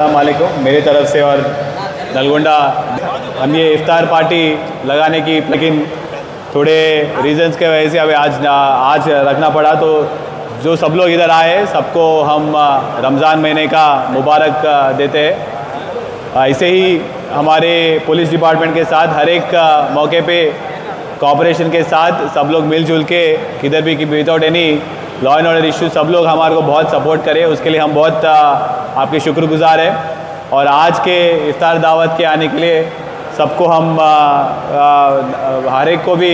अस्सलामुअलैकुम मेरी तरफ से और नलगोंडा हम ये इफ्तार पार्टी लगाने की लेकिन थोड़े रीजंस के वजह से हमें आज रखना पड़ा। तो जो सब लोग इधर आए सबको हम रमज़ान महीने का मुबारक देते हैं। ऐसे ही हमारे पुलिस डिपार्टमेंट के साथ हर एक मौके पे कोऑपरेशन के साथ सब लोग मिलजुल के किधर भी without any law and order issue सब लोग हमारे को बहुत सपोर्ट करें, उसके लिए हम बहुत आपके शुक्रगुजार हैं। और आज के इफ्तार दावत के आने के लिए सबको हम हर एक को भी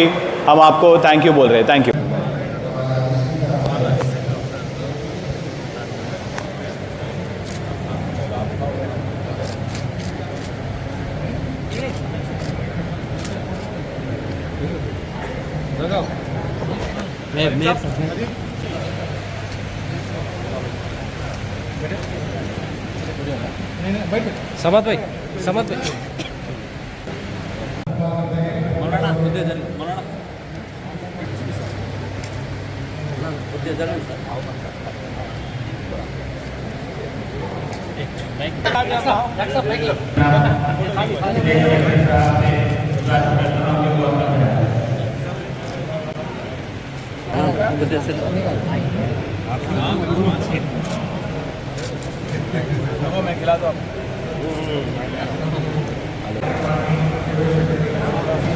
हम आपको थैंक यू बोल रहे हैं। Thank you. समत भाई मैं खिला दो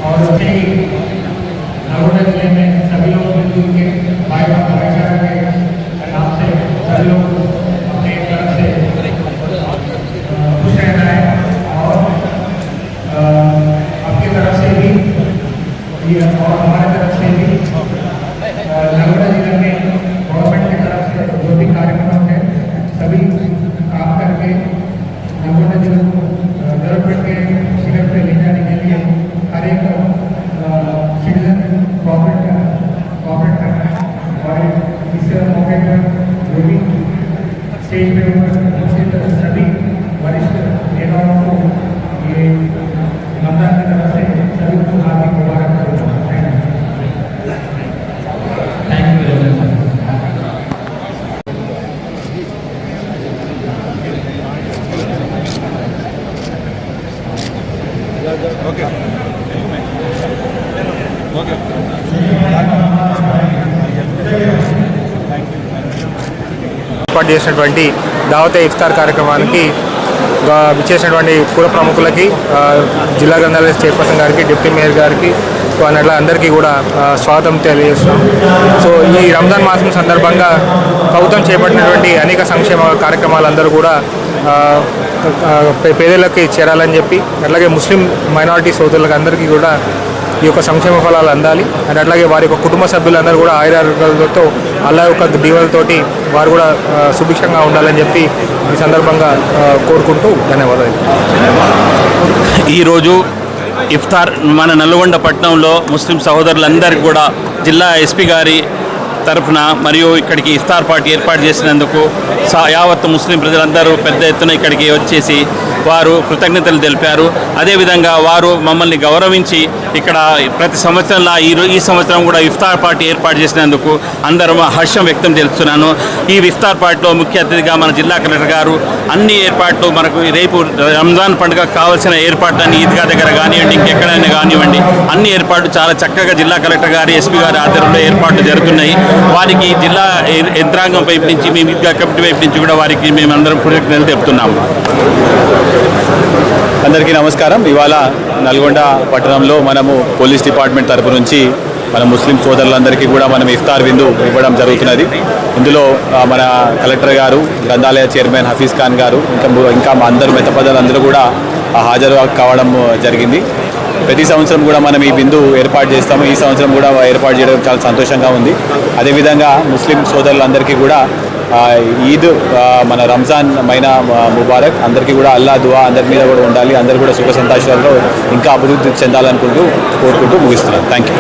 और उसके नलगोंडा जिले में सभी लोग मिलजुल के भाईचारा के नाम से सभी लोग अपने तरफ से खुश रहना है और आपकी तरफ से भी और हमारे तरफ से भी नलगोंडा जिले में गवर्नमेंट की तरफ से जो भी कार्यक्रम है सभी काम करके नलगोंडा जिले को डेवलपमेंट के शिखर पे ले जाने के लिए हर एक सिटीजन कॉपरेट करना है। और इस मौके पर जो भी स्टेज पे उनसे सभी वरिष्ठ नेताओं को ये रमजान की तरफ से सभी को हार्दिक मुबारक करूँगा। Thank you. ఏర్పాటు చేసినటువంటి దావతే ఇఫ్తార్ కార్యక్రమానికి విచ్చేసినటువంటి పూర ప్రముఖులకి జిల్లా గ్రంథాలయ చైర్పర్సన్ గారికి డిప్యూటీ మేయర్ గారికి అట్లా అందరికీ కూడా స్వాగతం తెలియజేస్తున్నాం. సో ఈ రంజాన్ మాసం సందర్భంగా ప్రభుత్వం చేపట్టినటువంటి అనేక సంక్షేమ కార్యక్రమాలందరూ కూడా పేదలకు చేరాలని చెప్పి అట్లాగే ముస్లిం మైనారిటీ సోదరులకు అందరికీ కూడా ఈ యొక్క సంక్షేమ ఫలాలు అందాలి అండ్ అట్లాగే వారి యొక్క కుటుంబ సభ్యులందరూ కూడా ఆయురారోగ్యాలతో అల్లా యొక్క దీవెనలతోటి వారు కూడా సుభిక్షంగా ఉండాలని చెప్పి ఈ సందర్భంగా కోరుకుంటూ ధన్యవాదాలు. ఈరోజు ఇఫ్తార్ మన నల్గొండ పట్టణంలో ముస్లిం సహోదరులందరికీ కూడా జిల్లా ఎస్పీ గారి తరఫున మరియు ఇక్కడికి ఇఫ్తార్ పార్టీ ఏర్పాటు చేసినందుకు యావత్ ముస్లిం ప్రజలందరూ పెద్ద ఎత్తున ఇక్కడికి వచ్చేసి వారు కృతజ్ఞతలు తెలిపారు. అదేవిధంగా వారు మమ్మల్ని గౌరవించి ఇక్కడ ప్రతి సంవత్సరంలా ఈ సంవత్సరం కూడా ఇఫ్తార్ పార్టీ ఏర్పాటు చేసినందుకు అందరూ హర్షం వ్యక్తం చేస్తున్నాను. ఈ ఇఫ్తార్ పార్టీలో ముఖ్య అతిథిగా మన జిల్లా కలెక్టర్ గారు అన్ని ఏర్పాట్లు మనకు రేపు రంజాన్ పండుగ కావాల్సిన ఏర్పాట్లన్నీ ఈద్గా దగ్గర కానివ్వండి ఇంకెక్కడైనా కానివ్వండి అన్ని ఏర్పాట్లు చాలా చక్కగా జిల్లా కలెక్టర్ గారు ఎస్పీ గారి ఆధ్వర్యంలో ఏర్పాట్లు జరుగుతున్నాయి. వారికి జిల్లా యంత్రాంగం వైపు నుంచి మేము ఈద్గా కమిటీ వైపు నుంచి కూడా వారికి మేమందరం కృతజ్ఞతలు తెలుపుతున్నాము. అందరికీ నమస్కారం. ఇవాళ నల్గొండ పట్టణంలో మనము పోలీస్ డిపార్ట్మెంట్ తరపు నుంచి మన ముస్లిం సోదరులందరికీ కూడా మనం ఇఫ్తార్ విందు ఇవ్వడం జరుగుతున్నది. ఇందులో మన కలెక్టర్ గారు, గ్రంథాలయ చైర్మన్ హఫీజ్ ఖాన్ గారు ఇంకా మా అందరూ మెత్తపదాలందరూ కూడా హాజరు కావడం జరిగింది. ప్రతి సంవత్సరం కూడా మనం ఈ విందు ఏర్పాటు చేస్తాము. ఈ సంవత్సరం కూడా ఏర్పాటు చేయడం చాలా సంతోషంగా ఉంది. అదేవిధంగా ముస్లిం సోదరులందరికీ కూడా ఈద్ మన రంజాన్ మైనా ముబారక్. అందరికీ కూడా అల్లా దువా అందరి మీద కూడా ఉండాలి. అందరూ కూడా సుఖ సంతోషాలతో ఇంకా అభివృద్ధి చెందాలనుకుంటూ కోరుకుంటూ ముగిస్తున్నాను. Thank you.